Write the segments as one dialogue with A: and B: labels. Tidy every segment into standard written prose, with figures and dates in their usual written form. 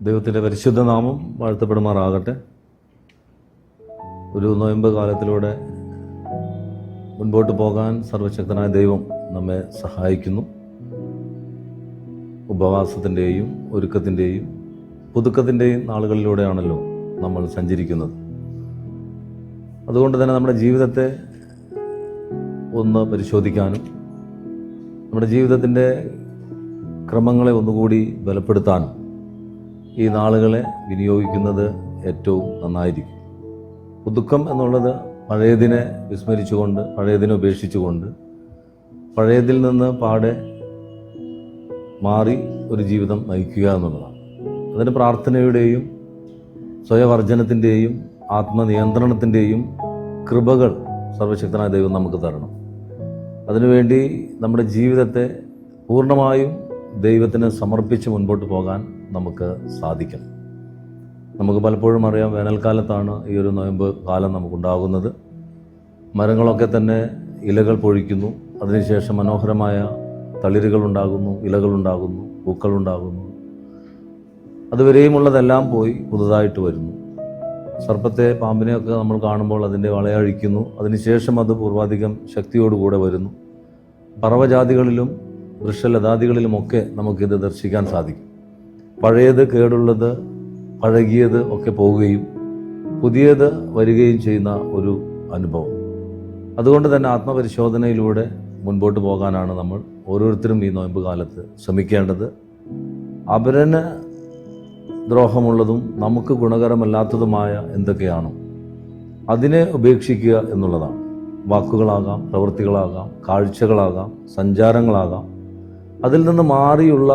A: ദൈവത്തിൻ്റെ പരിശുദ്ധ നാമം വാഴ്ത്തപ്പെടുമാറാകട്ടെ. ഒരു നൊയമ്പ് കാലത്തിലൂടെ മുൻപോട്ട് പോകാൻ സർവശക്തനായ ദൈവം നമ്മെ സഹായിക്കുന്നു. ഉപവാസത്തിൻ്റെയും ഒരുക്കത്തിൻ്റെയും പുതുക്കത്തിൻ്റെയും നാളുകളിലൂടെയാണല്ലോ നമ്മൾ സഞ്ചരിക്കുന്നത്. അതുകൊണ്ട് തന്നെ നമ്മുടെ ജീവിതത്തെ ഒന്ന് പരിശോധിക്കാനും നമ്മുടെ ജീവിതത്തിൻ്റെ ക്രമങ്ങളെ ഒന്നുകൂടി ബലപ്പെടുത്താനും ഈ നാളുകളെ വിനിയോഗിക്കുന്നത് ഏറ്റവും നന്നായിരിക്കും. പുതുക്കം എന്നുള്ളത് പഴയതിനെ വിസ്മരിച്ചുകൊണ്ട്, പഴയതിനെ ഉപേക്ഷിച്ചുകൊണ്ട്, പഴയതിൽ നിന്ന് പാടെ മാറി ഒരു ജീവിതം നയിക്കുക എന്നുള്ളതാണ്. അതിന് പ്രാർത്ഥനയുടെയും സ്വയവർജനത്തിൻ്റെയും ആത്മനിയന്ത്രണത്തിൻ്റെയും കൃപകൾ സർവശക്തനായ ദൈവം നമുക്ക് തരണം. അതിനുവേണ്ടി നമ്മുടെ ജീവിതത്തെ പൂർണ്ണമായും ദൈവത്തിന് സമർപ്പിച്ച് മുൻപോട്ട് പോകാൻ നമുക്ക് സാധിക്കണം. നമുക്ക് പലപ്പോഴും അറിയാം, വേനൽക്കാലത്താണ് ഈ ഒരു നൊയമ്പ് കാലം നമുക്കുണ്ടാകുന്നത്. മരങ്ങളൊക്കെ തന്നെ ഇലകൾ പൊഴിക്കുന്നു, അതിനുശേഷം മനോഹരമായ തളിരുകളുണ്ടാകുന്നു, ഇലകളുണ്ടാകുന്നു, പൂക്കളുണ്ടാകുന്നു. അതുവരെയുമുള്ളതെല്ലാം പോയി പുതുതായിട്ട് വരുന്നു. സർപ്പത്തെ, പാമ്പിനെയൊക്കെ നമ്മൾ കാണുമ്പോൾ അതിൻ്റെ വളയഴിക്കുന്നു, അതിനുശേഷം അത് പൂർവാധികം ശക്തിയോടുകൂടെ വരുന്നു. പറവജാതികളിലും വൃക്ഷലതാദികളിലുമൊക്കെ നമുക്കിത് ദർശിക്കാൻ സാധിക്കും. പഴയത്, കേടുള്ളത്, പഴകിയത് ഒക്കെ പോവുകയും പുതിയത് വരികയും ചെയ്യുന്ന ഒരു അനുഭവം. അതുകൊണ്ട് തന്നെ ആത്മപരിശോധനയിലൂടെ മുൻപോട്ട് പോകാനാണ് നമ്മൾ ഓരോരുത്തരും ഈ നോയമ്പ് കാലത്ത് ശ്രമിക്കേണ്ടത്. അപരന് ദ്രോഹമുള്ളതും നമുക്ക് ഗുണകരമല്ലാത്തതുമായ എന്തൊക്കെയാണോ അതിനെ ഉപേക്ഷിക്കുക എന്നുള്ളതാണ്. വാക്കുകളാകാം, പ്രവൃത്തികളാകാം, കാഴ്ചകളാകാം, സഞ്ചാരങ്ങളാകാം. അതിൽ നിന്ന് മാറിയുള്ള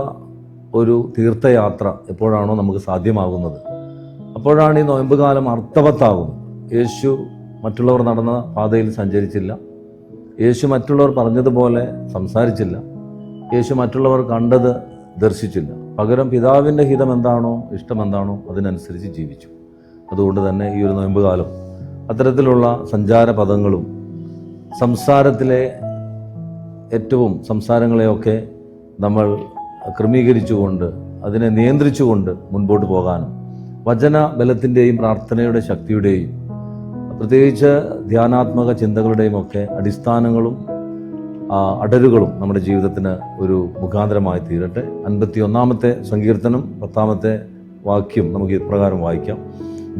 A: ഒരു തീർത്ഥയാത്ര എപ്പോഴാണോ നമുക്ക് സാധ്യമാകുന്നത്, അപ്പോഴാണ് ഈ നോയമ്പ് കാലം അർത്ഥവത്താകുന്നത്. യേശു മറ്റുള്ളവർ നടന്ന പാതയിൽ സഞ്ചരിച്ചില്ല. യേശു മറ്റുള്ളവർ പറഞ്ഞതുപോലെ സംസാരിച്ചില്ല. യേശു മറ്റുള്ളവർ കണ്ടത് ദർശിച്ചില്ല. പകരം പിതാവിൻ്റെ ഹിതം എന്താണോ, ഇഷ്ടം എന്താണോ അതിനനുസരിച്ച് ജീവിച്ചു. അതുകൊണ്ട് തന്നെ ഈ ഒരു നോയമ്പ് കാലം അത്തരത്തിലുള്ള സഞ്ചാര പദങ്ങളും സംസാരത്തിലെ ഏറ്റവും സംസാരങ്ങളെയൊക്കെ നമ്മൾ ക്രമീകരിച്ചുകൊണ്ട്, അതിനെ നിയന്ത്രിച്ചുകൊണ്ട് മുൻപോട്ട് പോകാനും വചന ബലത്തിൻ്റെയും പ്രാർത്ഥനയുടെ ശക്തിയുടെയും പ്രത്യേകിച്ച് ധ്യാനാത്മക ചിന്തകളുടെയും ഒക്കെ അടിസ്ഥാനങ്ങളും അടരുകളും നമ്മുടെ ജീവിതത്തിന് ഒരു മുഖാന്തരമായി തീരട്ടെ. 51-ാമത്തെ സങ്കീർത്തനം 10-ാമത്തെ വാക്യം നമുക്ക് ഇപ്രകാരം വായിക്കാം: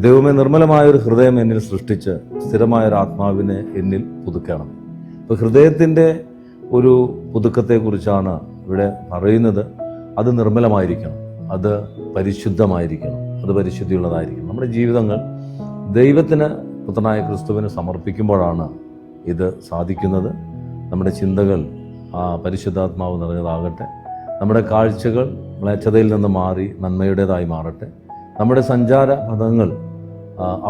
A: ദൈവമേ, നിർമ്മലമായൊരു ഹൃദയം എന്നിൽ സൃഷ്ടിച്ച് സ്ഥിരമായൊരു ആത്മാവിനെ എന്നിൽ പുതുക്കണം. ഇപ്പോൾ ഹൃദയത്തിൻ്റെ ഒരു പുതുക്കത്തെക്കുറിച്ചാണ് ഇവിടെ പറയുന്നത്. അത് നിർമ്മലമായിരിക്കണം, അത് പരിശുദ്ധമായിരിക്കണം, അത് പരിശുദ്ധിയുള്ളതായിരിക്കണം. നമ്മുടെ ജീവിതങ്ങൾ ദൈവത്തിന്, പുത്രനായ ക്രിസ്തുവിന് സമർപ്പിക്കുമ്പോഴാണ് ഇത് സാധിക്കുന്നത്. നമ്മുടെ ചിന്തകൾ പരിശുദ്ധാത്മാവ് നിറഞ്ഞതാകട്ടെ. നമ്മുടെ കാഴ്ചകൾ മ്ലേച്ഛതയിൽ നിന്ന് മാറി നന്മയുടേതായി മാറട്ടെ. നമ്മുടെ സഞ്ചാര പദങ്ങൾ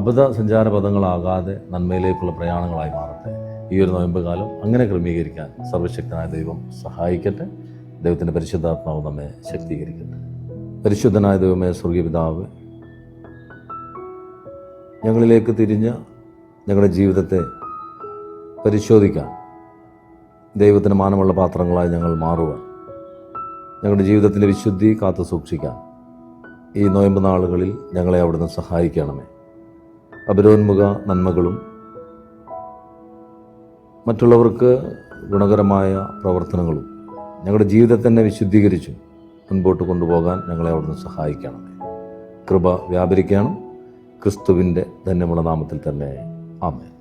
A: അബദ്ധ സഞ്ചാര പദങ്ങളാകാതെ നന്മയിലേക്കുള്ള പ്രയാണങ്ങളായി മാറട്ടെ. ഈ ഒരു നോയമ്പ് കാലം അങ്ങനെ ക്രമീകരിക്കാൻ സർവശക്തനായ ദൈവം സഹായിക്കട്ടെ. ദൈവത്തിൻ്റെ പരിശുദ്ധാത്മാവ് നമ്മെ ശക്തീകരിക്കട്ടെ. പരിശുദ്ധനായ ദൈവമേ, സ്വർഗീയ പിതാവ്, ഞങ്ങളിലേക്ക് തിരിഞ്ഞ് ഞങ്ങളുടെ ജീവിതത്തെ പരിശോധിക്കാൻ, ദൈവത്തിന് മാനമുള്ള പാത്രങ്ങളായി ഞങ്ങൾ മാറുവാൻ, ഞങ്ങളുടെ ജീവിതത്തിൻ്റെ വിശുദ്ധി കാത്തു സൂക്ഷിക്കാൻ ഈ നോയമ്പ് നാളുകളിൽ ഞങ്ങളെ അവിടുന്ന് സഹായിക്കണമേ. അപരോന്മുഖ നന്മകളും മറ്റുള്ളവർക്ക് ഗുണകരമായ പ്രവർത്തനങ്ങളും ഞങ്ങളുടെ ജീവിതത്തെ വിശുദ്ധീകരിച്ചു മുൻപോട്ട് കൊണ്ടുപോകാൻ ഞങ്ങളെ അവിടുന്ന് സഹായിക്കണമേ. കൃപ വ്യാപരിക്കണം. ക്രിസ്തുവിൻ്റെ ധന്യമുള്ള നാമത്തിൽ തന്നെ. ആമേൻ.